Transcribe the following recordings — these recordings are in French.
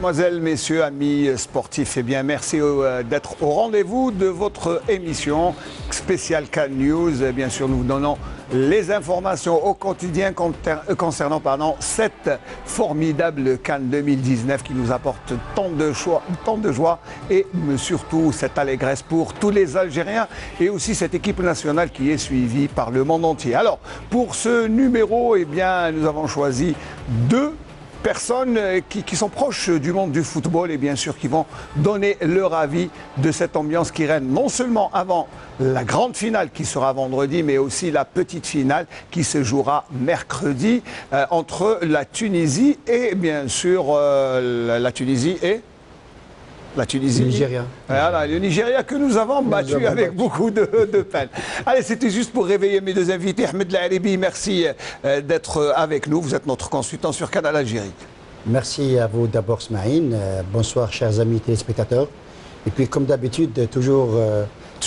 Mesdemoiselles, messieurs, amis sportifs, eh bien, merci d'être au rendez-vous de votre émission spéciale CAN News. Bien sûr, nous vous donnons les informations au quotidien concernant cette formidable CAN 2019 qui nous apporte tant de joie et surtout cette allégresse pour tous les Algériens et aussi cette équipe nationale qui est suivie par le monde entier. Alors, pour ce numéro, eh bien, nous avons choisi deux personnes qui sont proches du monde du football et bien sûr qui vont donner leur avis de cette ambiance qui règne non seulement avant la grande finale qui sera vendredi, mais aussi la petite finale qui se jouera mercredi entre la Tunisie et bien sûr la Tunisie et... La Tunisie. Le Nigeria. Voilà, le Nigeria que nous avons battu avec beaucoup de peine. Allez, c'était juste pour réveiller mes deux invités. Ahmed Laaribi, merci d'être avec nous. Vous êtes notre consultant sur Canal Algérie. Merci à vous d'abord, Smaïn. Bonsoir, chers amis téléspectateurs. Et puis, comme d'habitude, toujours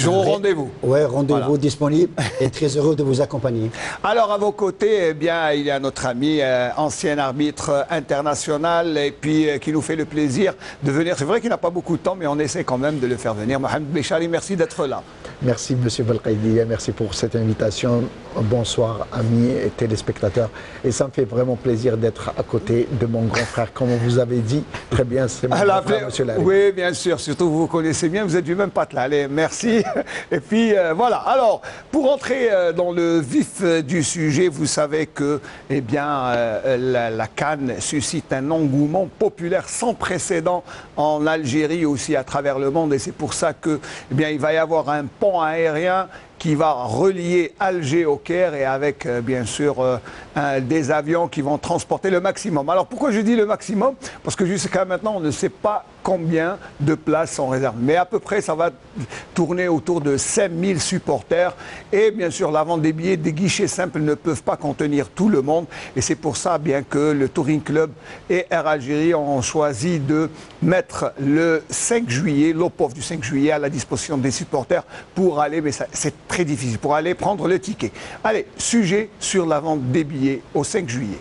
au rendez-vous. Oui, rendez-vous disponible et très heureux de vous accompagner. Alors, à vos côtés, eh bien, il y a notre ami, ancien arbitre international, et puis qui nous fait le plaisir de venir. C'est vrai qu'il n'a pas beaucoup de temps, mais on essaie quand même de le faire venir. Mohamed Béchari, merci d'être là. Merci, M. Belkaïdi. Merci pour cette invitation. Bonsoir, amis et téléspectateurs. Et ça me fait vraiment plaisir d'être à côté de mon grand frère. Comme vous avez dit, très bien, c'est mon grand frère, M. Laaribi. Oui, bien sûr. Surtout, vous vous connaissez bien. Vous êtes du même patte là. Allez, merci. Et puis, voilà. Alors, pour entrer dans le vif du sujet, vous savez que, eh bien, la CAN suscite un engouement populaire sans précédent en Algérie, aussi à travers le monde. Et c'est pour ça que, eh bien, il va y avoir un pont aérien qui va relier Alger au Caire et avec bien sûr des avions qui vont transporter le maximum. Alors pourquoi je dis le maximum? Parce que jusqu'à maintenant on ne sait pas combien de places sont réservées. Mais à peu près ça va tourner autour de 5000 supporters et bien sûr la vente des billets, des guichets simples ne peuvent pas contenir tout le monde et c'est pour ça bien que le Touring Club et Air Algérie ont choisi de mettre le 5 juillet, l'OPOF du 5 juillet à la disposition des supporters pour aller, mais c'est très difficile, pour aller prendre le ticket. Allez, sujet sur la vente des billets au 5 juillet.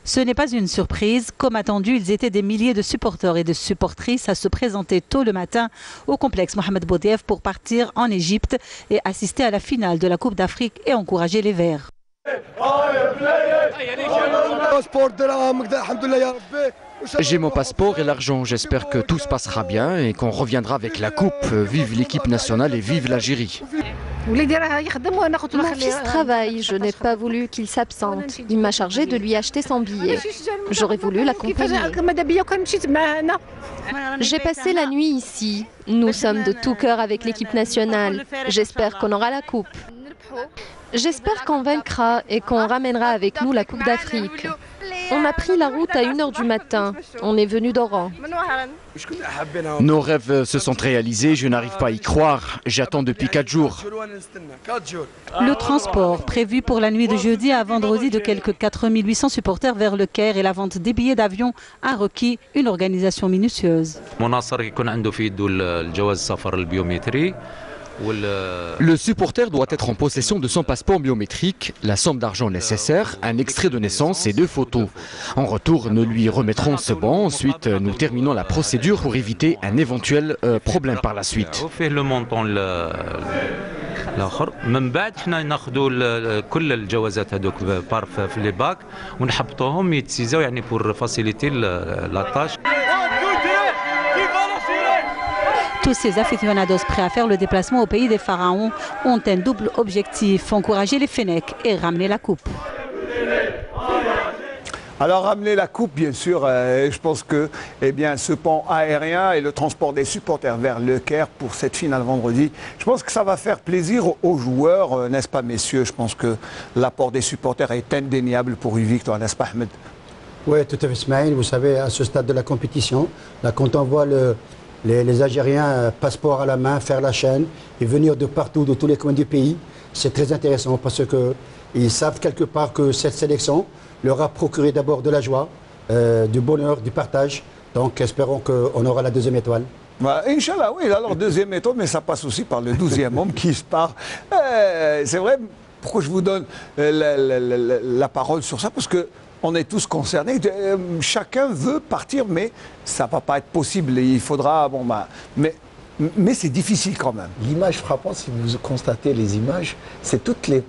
Ce n'est pas une surprise. Comme attendu, ils étaient des milliers de supporters et de supportrices à se présenter tôt le matin au complexe Mohamed Boudiaf pour partir en Égypte et assister à la finale de la Coupe d'Afrique et encourager les Verts. J'ai mon passeport et l'argent. J'espère que tout se passera bien et qu'on reviendra avec la coupe. Vive l'équipe nationale et vive l'Algérie. Mon fils travaille, je n'ai pas voulu qu'il s'absente. Il m'a chargé de lui acheter son billet. J'aurais voulu l'accompagner. J'ai passé la nuit ici. Nous sommes de tout cœur avec l'équipe nationale. J'espère qu'on aura la coupe. J'espère qu'on vaincra et qu'on ramènera avec nous la Coupe d'Afrique. On a pris la route à 1h du matin. On est venu d'Oran. Nos rêves se sont réalisés, je n'arrive pas à y croire. J'attends depuis 4 jours. Le transport prévu pour la nuit de jeudi à vendredi de quelques 4800 supporters vers le Caire et la vente des billets d'avion a requis une organisation minutieuse. Le supporter doit être en possession de son passeport biométrique, la somme d'argent nécessaire, un extrait de naissance et 2 photos. En retour, nous lui remettrons ce bon. Ensuite, nous terminons la procédure pour éviter un éventuel problème par la suite. من بعد حنا ناخذوا كل الجوازات هذوك بارف في لي باك ونحبطوهم يتسيزاو يعني بور فاسيليتي لاطاج. Tous ces aficionados prêts à faire le déplacement au pays des pharaons ont un double objectif, encourager les Fennecs et ramener la coupe. Alors ramener la coupe, bien sûr, je pense que eh bien, ce pont aérien et le transport des supporters vers le Caire pour cette finale vendredi, je pense que ça va faire plaisir aux joueurs, n'est-ce pas messieurs? Je pense que l'apport des supporters est indéniable pour une victoire, n'est-ce pas Ahmed? Oui, tout à fait, Ismaël. Vous savez, à ce stade de la compétition, là, quand on voit les Algériens, passeport à la main, faire la chaîne et venir de partout, de tous les coins du pays, c'est très intéressant parce qu'ils savent quelque part que cette sélection leur a procuré d'abord de la joie, du bonheur, du partage. Donc espérons qu'on aura la 2e étoile. Bah, Inch'Allah, oui, alors 2e étoile, mais ça passe aussi par le 12e homme qui se part. C'est vrai, pourquoi je vous donne la parole sur ça? Parce que on est tous concernés. Chacun veut partir, mais ça ne va pas être possible. Il faudra, mais c'est difficile quand même. L'image frappante, si vous constatez les images, c'est toutes les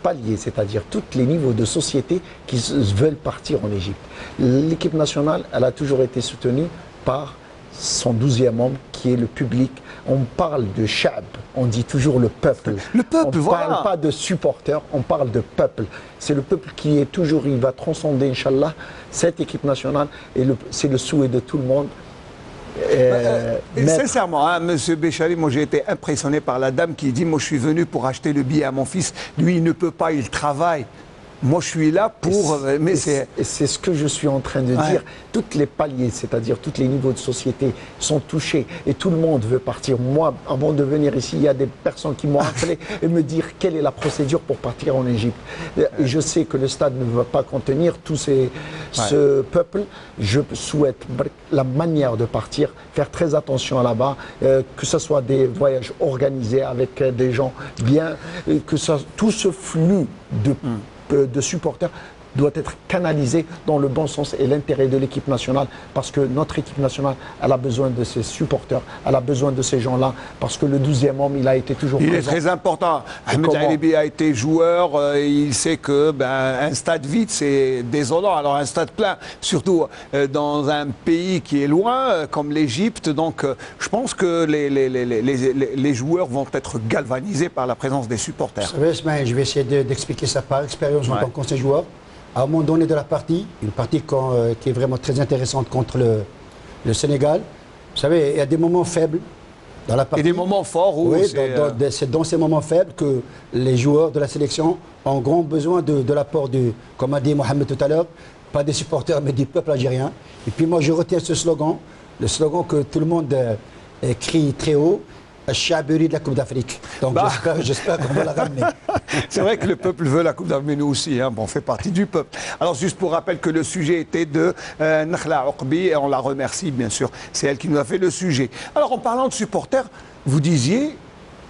paliers, c'est-à-dire tous les niveaux de société qui veulent partir en Égypte. L'équipe nationale, elle a toujours été soutenue par son 12e membre, qui est le public. On parle de Shab, on dit toujours le peuple. Le peuple, on voilà. On ne parle pas de supporters, on parle de peuple. C'est le peuple qui est toujours, il va transcender, Inch'Allah, cette équipe nationale. Et c'est le souhait de tout le monde. Sincèrement, hein, Monsieur Béchali, moi j'ai été impressionné par la dame qui dit, moi je suis venu pour acheter le billet à mon fils. Lui, il ne peut pas, il travaille. Moi, je suis là pour... C'est ce que je suis en train de dire. Toutes les paliers, c'est-à-dire tous les niveaux de société sont touchés et tout le monde veut partir. Moi, avant de venir ici, il y a des personnes qui m'ont appelé et me dire quelle est la procédure pour partir en Égypte. Et je sais que le stade ne va pas contenir tout ce peuple. Je souhaite la manière de partir, faire très attention là-bas, que ce soit des voyages organisés avec des gens bien, que tout ce flux de supporters doit être canalisé dans le bon sens et l'intérêt de l'équipe nationale, parce que notre équipe nationale, elle a besoin de ses supporters, elle a besoin de ces gens-là, parce que le 12e homme, il a été toujours présent. Il est très important. Ahmed Alibi a été joueur, il sait que un stade vide, c'est désolant. Alors un stade plein, surtout dans un pays qui est loin, comme l'Égypte. Donc je pense que les joueurs vont être galvanisés par la présence des supporters. Vous savez, Ismaël, je vais essayer d'expliquer ça par expérience en tant qu'ancien joueur. À un moment donné de la partie, une partie qui est vraiment très intéressante contre le Sénégal, vous savez, il y a des moments faibles dans la partie. Et des moments forts où c'est dans ces moments faibles que les joueurs de la sélection ont grand besoin de l'apport comme a dit Mohamed tout à l'heure, pas des supporters mais du peuple algérien. Et puis moi je retiens ce slogan, le slogan que tout le monde crie très haut, Chaburi de la Coupe d'Afrique. Donc j'espère qu'on va la ramener. C'est vrai que le peuple veut la Coupe d'Afrique, mais nous aussi, hein, on fait partie du peuple. Alors juste pour rappel que le sujet était de Nakhla Oqbi, et on la remercie bien sûr, c'est elle qui nous a fait le sujet. Alors en parlant de supporters, vous disiez,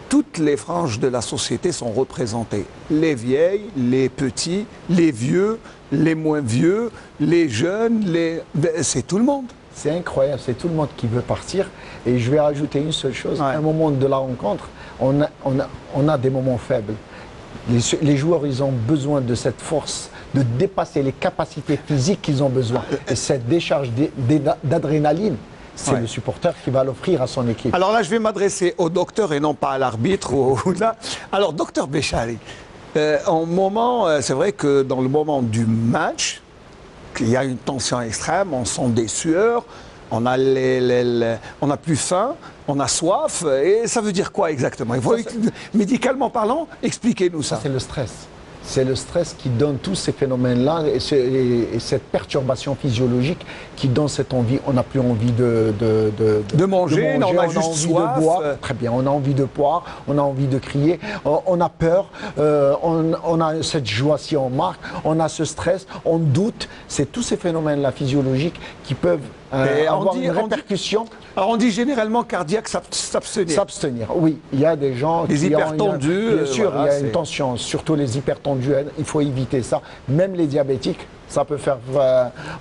toutes les franges de la société sont représentées. Les vieilles, les petits, les vieux, les moins vieux, les jeunes, c'est tout le monde. C'est incroyable, c'est tout le monde qui veut partir. Et je vais rajouter une seule chose. À un moment de la rencontre, on a des moments faibles. Les joueurs, ils ont besoin de cette force, de dépasser les capacités physiques qu'ils ont besoin. Et cette décharge d'adrénaline, c'est le supporter qui va l'offrir à son équipe. Alors là, je vais m'adresser au docteur et non pas à l'arbitre. Alors, docteur Béchali, c'est vrai que dans le moment du match, il y a une tension extrême, on sent des sueurs, on a plus faim, on a soif, et ça veut dire quoi exactement? Médicalement parlant, expliquez-nous ça. C'est le stress. C'est le stress qui donne tous ces phénomènes-là et cette perturbation physiologique qui donne cette envie. On n'a plus envie de manger, on a juste soif. De boire. Très bien, on a envie de boire, on a envie de crier, on a peur, on a cette joie si on marque, on a ce stress, on doute. C'est tous ces phénomènes-là physiologiques qui peuvent avoir une répercussion. Alors on dit généralement cardiaque, s'abstenir. S'abstenir, oui. Il y a des gens qui hypertendus. Bien sûr, il y a une tension, surtout les hypertendus, il faut éviter ça. Même les diabétiques, ça peut faire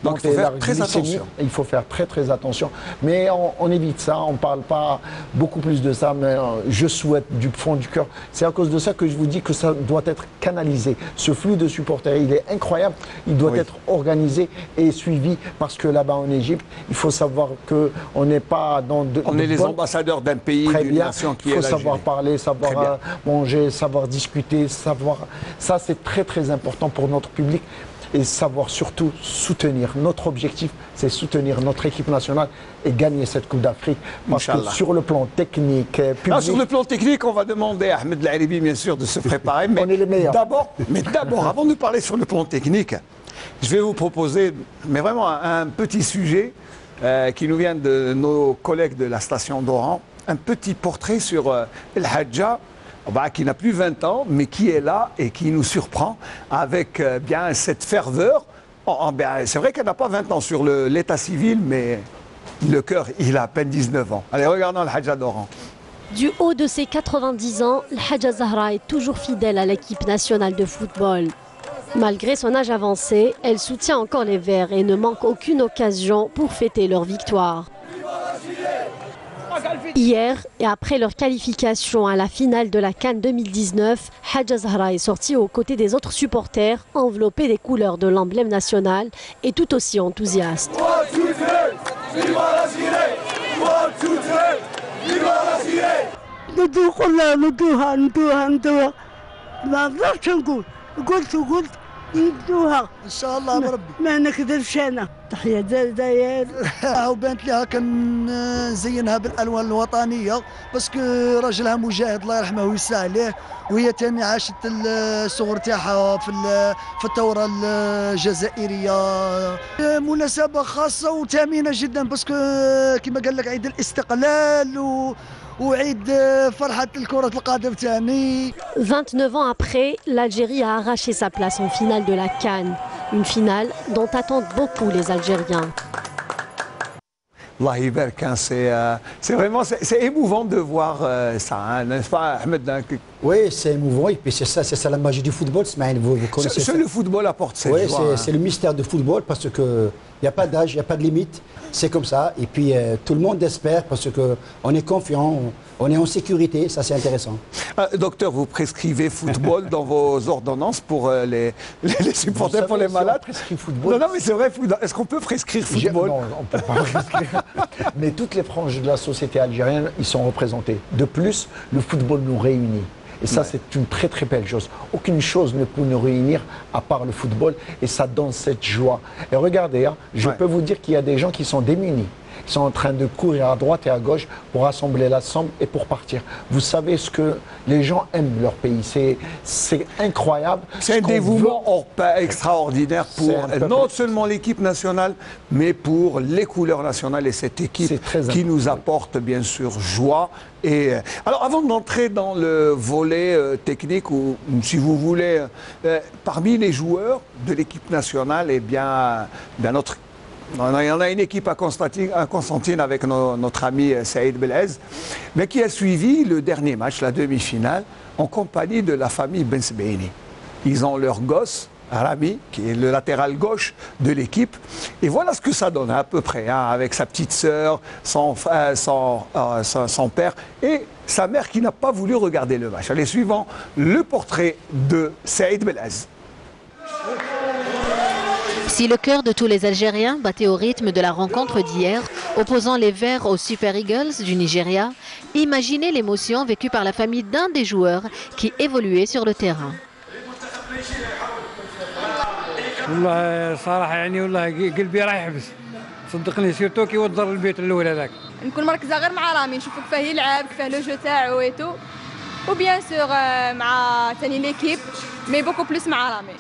monter la glycémie. Il faut faire très attention. Mais on évite ça, on ne parle pas beaucoup plus de ça, mais je souhaite du fond du cœur. C'est à cause de ça que je vous dis que ça doit être canalisé. Ce flux de supporters, il est incroyable. Il doit être organisé et suivi parce que là-bas en Égypte, il faut savoir qu'on n'est pas dans on est les ambassadeurs d'un pays, d'une nation qui est l'Algérie. Il faut savoir parler, savoir manger, savoir discuter, savoir... Ça, c'est très important pour notre public. Et savoir surtout soutenir. Notre objectif, c'est soutenir notre équipe nationale et gagner cette Coupe d'Afrique. Parce que sur le plan technique, public... sur le plan technique, on va demander à Ahmed Alibi, bien sûr, de se préparer. Mais on est les meilleurs. D'abord, avant de parler sur le plan technique, je vais vous proposer, mais vraiment un petit sujet qui nous vient de nos collègues de la station d'Oran. Un petit portrait sur El Hadja, qui n'a plus 20 ans, mais qui est là et qui nous surprend avec bien cette ferveur. C'est vrai qu'elle n'a pas 20 ans sur l'état civil, mais le cœur, il a à peine 19 ans. Allez, regardons le Hadja d'Oran. Du haut de ses 90 ans, le Hadja Zahra est toujours fidèle à l'équipe nationale de football. Malgré son âge avancé, elle soutient encore les Verts et ne manque aucune occasion pour fêter leur victoire. Hier, et après leur qualification à la finale de la CAN 2019, Hadja Zahra est sortie aux côtés des autres supporters, enveloppés des couleurs de l'emblème national et tout aussi enthousiaste. ندوها ان شاء الله بربي ما نكذبش انا تحيه الجزائر وبانت لها كنزينها بالالوان الوطنيه باسكو راجلها مجاهد الله يرحمه ويسع عليه وهي تاني عاشت الصغر تاعها في الثوره الجزائريه. مناسبه خاصه وثمينه جدا باسكو كما قال لك عيد الاستقلال وعيد فرحة الكرة القدم ثاني. 29 ans après, l'Algérie a arraché sa place en finale de la CAN. Une finale dont attendent beaucoup les Algériens. Allah Iberk, c'est vraiment émouvant de voir ça, hein, n'est-ce pas, Ahmed? Oui, c'est émouvant et puis c'est ça la magie du football, Smaïl. Vous connaissez ça. Le football apporte cette joie. Oui, c'est le mystère du football parce que il n'y a pas d'âge, il n'y a pas de limite. C'est comme ça. Et puis tout le monde espère parce qu'on est confiant, on est en sécurité. Ça, c'est intéressant. Docteur, vous prescrivez football dans vos ordonnances pour les supporters, pour les malades? Football. Non, mais c'est vrai. Est-ce qu'on peut prescrire football? Non, on ne peut pas prescrire. Mais toutes les franges de la société algérienne, ils sont représentés. De plus, le football nous réunit. Et ça, c'est une très très belle chose. Aucune chose ne peut nous réunir à part le football et ça donne cette joie. Et regardez, hein, je peux vous dire qu'il y a des gens qui sont démunis. Ils sont en train de courir à droite et à gauche pour rassembler la somme et pour partir. Vous savez ce que les gens aiment leur pays. C'est incroyable. C'est un dévouement extraordinaire pour non seulement l'équipe nationale, mais pour les couleurs nationales et cette équipe qui nous apporte bien sûr joie. Et alors avant d'entrer dans le volet technique, ou si vous voulez, parmi les joueurs de l'équipe nationale, eh bien il y en a une équipe à Constantine avec notre ami Saïd Belez, mais qui a suivi le dernier match, la demi-finale, en compagnie de la famille Ben Sebaini. Ils ont leur gosse, Rami, qui est le latéral gauche de l'équipe. Et voilà ce que ça donne à peu près, hein, avec sa petite sœur, son père et sa mère qui n'a pas voulu regarder le match. Allez, suivant le portrait de Saïd Belez. Si le cœur de tous les Algériens battait au rythme de la rencontre d'hier, opposant les Verts aux Super Eagles du Nigeria, imaginez l'émotion vécue par la famille d'un des joueurs qui évoluait sur le terrain. صراحة يعني والله قلبي راح يحبس صدقني سيرتو كي وضر البيت الأول هذاك نكون مركزة غير مع رامي نشوفو كيفاه يلعب كيفاه لو جو تاعو ايتو وبيان سور مع ثاني ليكيب مي بوكو بلوس مع رامي.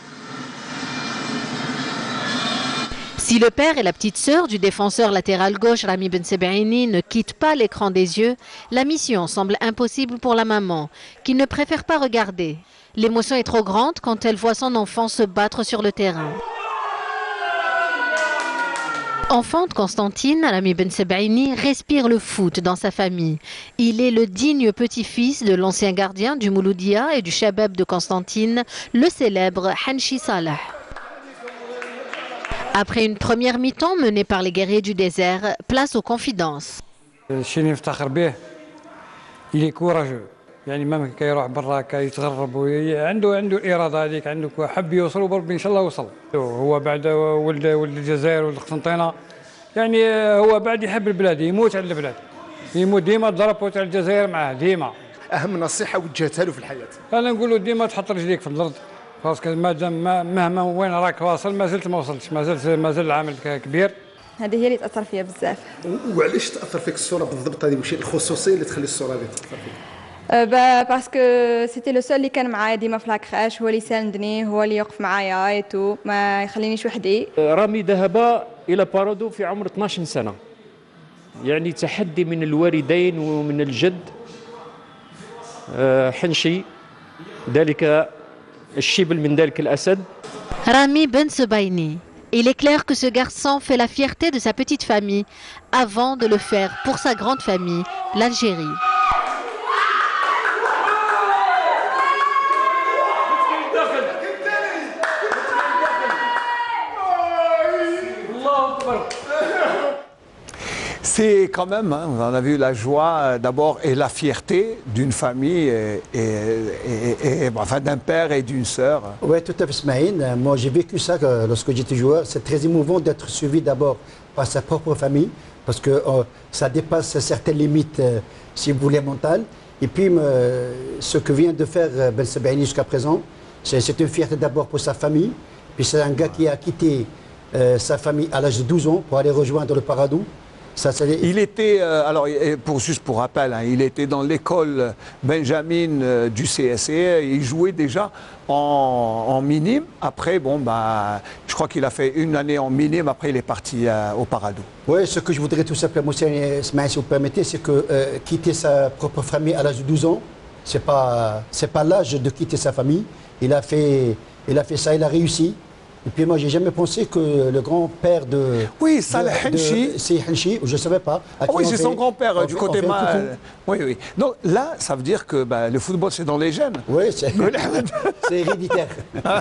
Si le père et la petite sœur du défenseur latéral gauche Rami Ben Sebaini ne quittent pas l'écran des yeux, la mission semble impossible pour la maman, qui ne préfère pas regarder. L'émotion est trop grande quand elle voit son enfant se battre sur le terrain. Enfant de Constantine, Rami Ben Sebaini respire le foot dans sa famille. Il est le digne petit-fils de l'ancien gardien du Mouloudia et du Chabab de Constantine, le célèbre Hanchi Salah. Après une première mi-temps menée par les guerriers du désert, place aux confidences. Il est courageux. يعني ما كيروح برا كيتغرب عنده الاراده هذيك عنده حب يوصل وبربي ان شاء الله وصل. هو بعد ولد الجزائر ولد قسنطينه يعني هو بعد يحب البلاد يموت على البلاد يموت ديما ضرب تاع الجزائر معاه ديما. اهم نصيحه وجهتها له في الحياه. انا نقول له ديما تحط رجليك في الارض خلاص مهما وين راك واصل ما زلت ما وصلتش ما زال العمل كبير. هذه هي اللي تاثر فيا بزاف. وعلاش تاثر فيك الصوره بالضبط هذه واش الخصوصيه اللي تخلي الصوره هذه تاثر فيك؟ باسكو سيتي لو سول اللي كان معايا ديما في لاكراش هو اللي يساندني هو اللي يوقف معايا ايتو ما يخلينيش وحدي. رامي ذهب الى بارودو في عمر 12 سنه يعني تحدي من الوالدين ومن الجد حنشي ذلك الشبل من ذلك الاسد. Rami Ben Sebaini. Il est clair que ce garçon fait la fierté de sa petite famille avant de le faire pour sa grande famille, l'Algérie. C'est quand même, hein, on a vu la joie d'abord et la fierté d'une famille enfin, d'un père et d'une sœur. Oui, tout à fait, Smaïn. Moi, j'ai vécu ça lorsque j'étais joueur. C'est très émouvant d'être suivi d'abord par sa propre famille, parce que ça dépasse certaines limites, si vous voulez, mentales. Et puis, ce que vient de faire Ben Sebaini jusqu'à présent, c'est une fierté d'abord pour sa famille. Puis c'est un gars qui a quitté sa famille à l'âge de 12 ans pour aller rejoindre le Paradou. Il était, juste pour rappel, hein, il était dans l'école Benjamin du CSC, il jouait déjà en minime. Après, bon, bah, je crois qu'il a fait une année en minime, après il est parti au Paradou. Oui, ce que je voudrais tout simplement, Ismaël, si vous permettez, c'est que quitter sa propre famille à l'âge de 12 ans, c'est pas l'âge de quitter sa famille. Il a fait ça, il a réussi. Et puis moi, j'ai jamais pensé que le grand-père de... Oui, Saleh Henchi. C'est Henchi, je ne savais pas. Oui, c'est son grand-père du côté mal. Oui, oui. Donc là, ça veut dire que bah, le football, c'est dans les gènes. Oui, c'est héréditaire.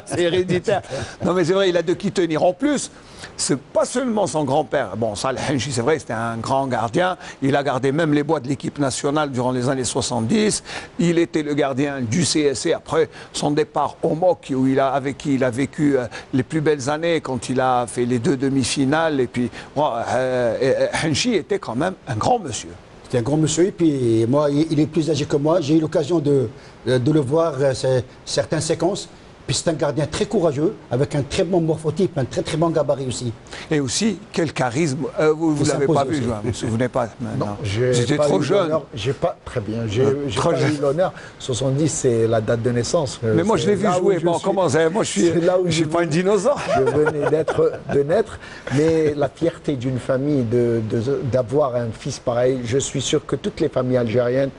C'est héréditaire. Non, mais c'est vrai, il a de qui tenir. En plus, c'est pas seulement son grand-père. Bon, Saleh Henchi, c'est vrai, c'était un grand gardien. Il a gardé même les bois de l'équipe nationale durant les années 70. Il était le gardien du CSC après son départ au MOC, avec qui il a vécu les plus belles années quand il a fait les 2 demi-finales. Et puis, Henchi était quand même un grand monsieur. C'était un grand monsieur, et puis moi, il est plus âgé que moi. J'ai eu l'occasion de le voir certaines séquences. Puis c'est un gardien très courageux, avec un très bon morphotype, un très très bon gabarit aussi. Et aussi, quel charisme. Vous ne l'avez pas vu, vous ne vous souvenez pas? Non, j'étais trop jeune. J'ai pas, très bien, j'ai pas eu l'honneur. 70, c'est la date de naissance. Mais moi, je l'ai vu jouer. Bon, comment ça? Moi, je suis pas un dinosaure. Je venais de naître. Mais la fierté d'une famille d'avoir un fils pareil, je suis sûr que toutes les familles algériennes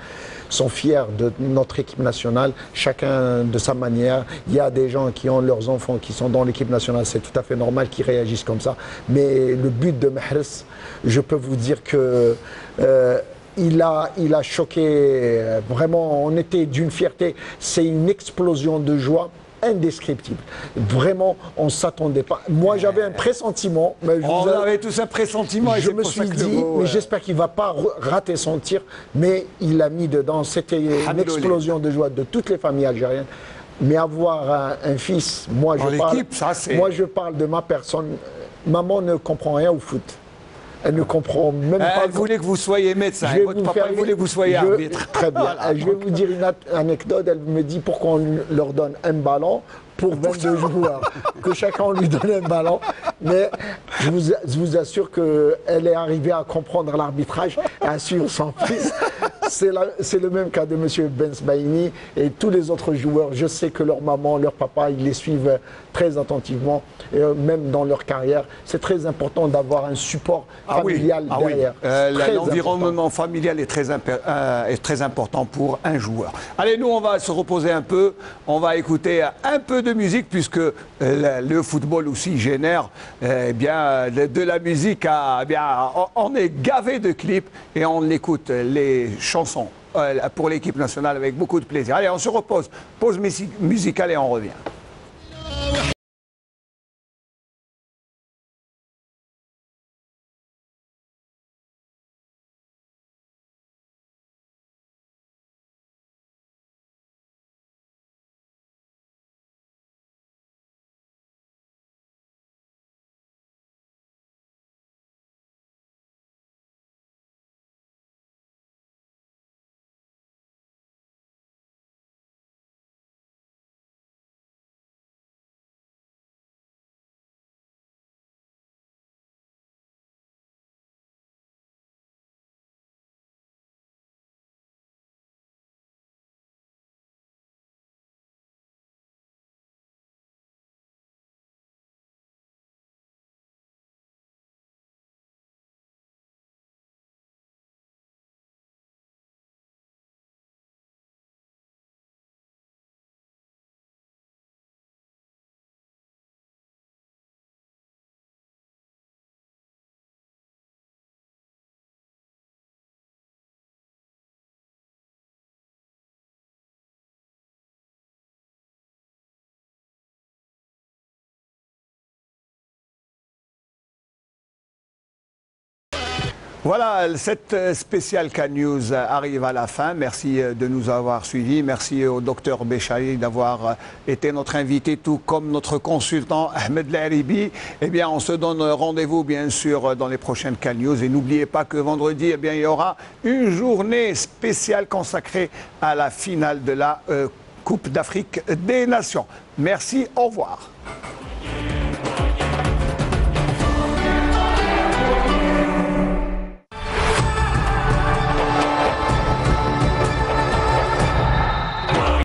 sont fiers de notre équipe nationale, chacun de sa manière. Il y a des gens qui ont leurs enfants qui sont dans l'équipe nationale, c'est tout à fait normal qu'ils réagissent comme ça. Mais le but de Mahrez, je peux vous dire que il a choqué, vraiment, on était d'une fierté. C'est une explosion de joie indescriptible. Vraiment, on ne s'attendait pas. Moi, j'avais un pressentiment. Mais on avait tous un pressentiment. Je me suis dit, mais j'espère qu'il ne va pas rater son tir. Mais il a mis dedans. C'était une explosion de joie de toutes les familles algériennes. Mais avoir un fils, moi je parle de ma personne. Maman ne comprend rien au foot. Elle ne comprend même pas. Elle voulait que vous soyez médecin. Votre papa voulait que vous soyez arbitre. Très bien. Voilà. Je vais vous dire une anecdote. Elle me dit pourquoi on leur donne un ballon pour 22 joueurs. Que chacun lui donne un ballon. Mais je vous assure qu'elle est arrivée à comprendre l'arbitrage et à suivre son fils. C'est le même cas de M. Ben Sebaini et tous les autres joueurs. Je sais que leur maman, leur papa, ils les suivent très attentivement, et même dans leur carrière. C'est très important d'avoir un support familial derrière. L'environnement familial est très important pour un joueur. Allez, nous, on va se reposer un peu. On va écouter un peu de musique, puisque le football aussi génère de la musique. On est gavé de clips et on écoute les chansons pour l'équipe nationale avec beaucoup de plaisir. Allez, on se repose. Pause musicale et on revient. Voilà, cette spéciale CAN News arrive à la fin. Merci de nous avoir suivis. Merci au docteur Béchari d'avoir été notre invité, tout comme notre consultant Ahmed Laribi. Eh bien, on se donne rendez-vous, bien sûr, dans les prochaines CAN News. Et n'oubliez pas que vendredi, eh bien, il y aura une journée spéciale consacrée à la finale de la Coupe d'Afrique des Nations. Merci, au revoir.